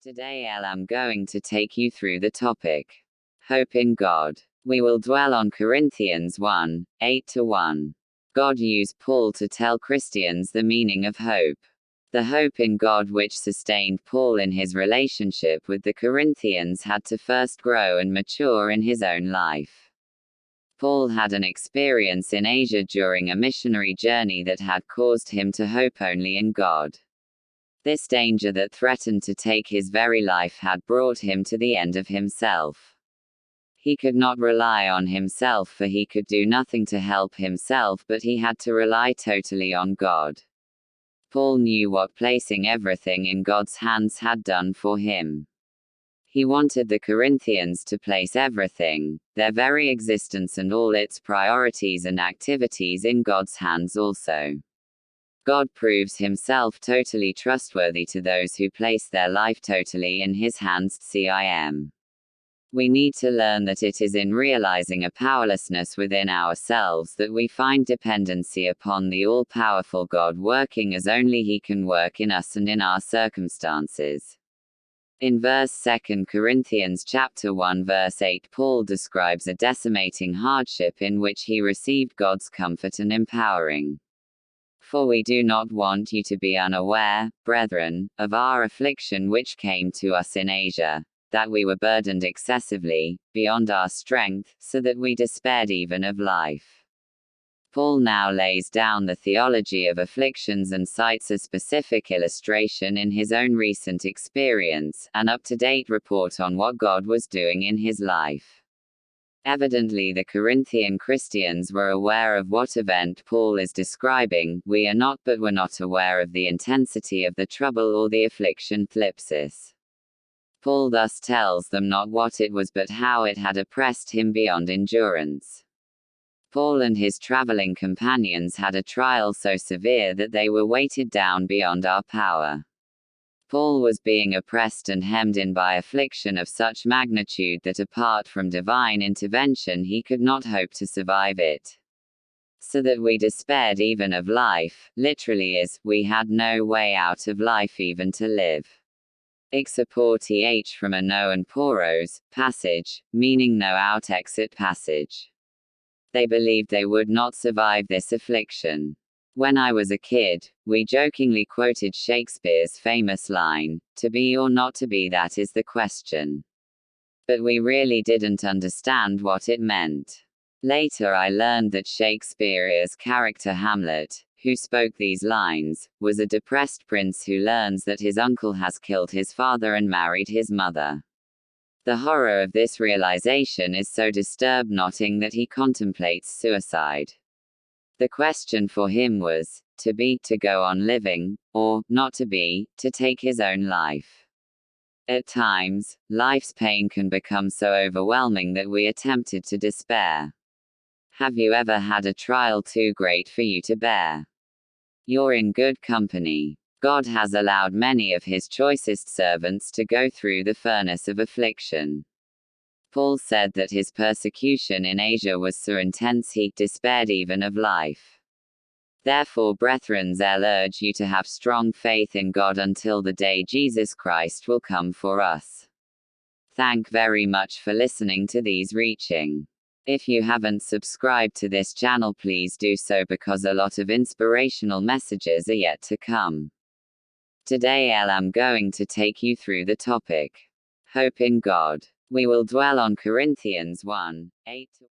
Today I'm going to take you through the topic Hope in God. We will dwell on Corinthians 1, 8-1. God used Paul to tell Christians the meaning of hope. The hope in God which sustained Paul in his relationship with the Corinthians had to first grow and mature in his own life. Paul had an experience in Asia during a missionary journey that had caused him to hope only in God. This danger that threatened to take his very life had brought him to the end of himself. He could not rely on himself, for he could do nothing to help himself, but he had to rely totally on God. Paul knew what placing everything in God's hands had done for him. He wanted the Corinthians to place everything, their very existence and all its priorities and activities, in God's hands also. God proves himself totally trustworthy to those who place their life totally in his hands. CIM. We need to learn that it is in realizing a powerlessness within ourselves that we find dependency upon the all-powerful God, working as only he can work in us and in our circumstances. In verse 2 Corinthians chapter 1 verse 8, Paul describes a decimating hardship in which he received God's comfort and empowering. For we do not want you to be unaware, brethren, of our affliction which came to us in Asia, that we were burdened excessively, beyond our strength, so that we despaired even of life. Paul now lays down the theology of afflictions and cites a specific illustration in his own recent experience, an up-to-date report on what God was doing in his life. Evidently the Corinthian Christians were aware of what event Paul is describing. We are not, but were not aware of the intensity of the trouble or the affliction. Thlipsis. Paul thus tells them not what it was but how it had oppressed him beyond endurance. Paul and his traveling companions had a trial so severe that they were weighted down beyond our power. Paul was being oppressed and hemmed in by affliction of such magnitude that apart from divine intervention he could not hope to survive it. So that we despaired even of life, literally is, we had no way out of life even to live. Exaporth from a no and poros, passage, meaning no out exit passage. They believed they would not survive this affliction. When I was a kid, we jokingly quoted Shakespeare's famous line, "To be or not to be, that is the question." But we really didn't understand what it meant. Later I learned that Shakespeare's character Hamlet, who spoke these lines, was a depressed prince who learns that his uncle has killed his father and married his mother. The horror of this realization is so disturb-knotting that he contemplates suicide. The question for him was, to be, to go on living, or, not to be, to take his own life. At times, life's pain can become so overwhelming that we are tempted to despair. Have you ever had a trial too great for you to bear? You're in good company. God has allowed many of his choicest servants to go through the furnace of affliction. Paul said that his persecution in Asia was so intense he despaired even of life. Therefore, brethren, I'll urge you to have strong faith in God until the day Jesus Christ will come for us. Thank very much for listening to these reaching. If you haven't subscribed to this channel, please do so, because a lot of inspirational messages are yet to come. Today I'm going to take you through the topic Hope in God. We will dwell on Corinthians 1, 8.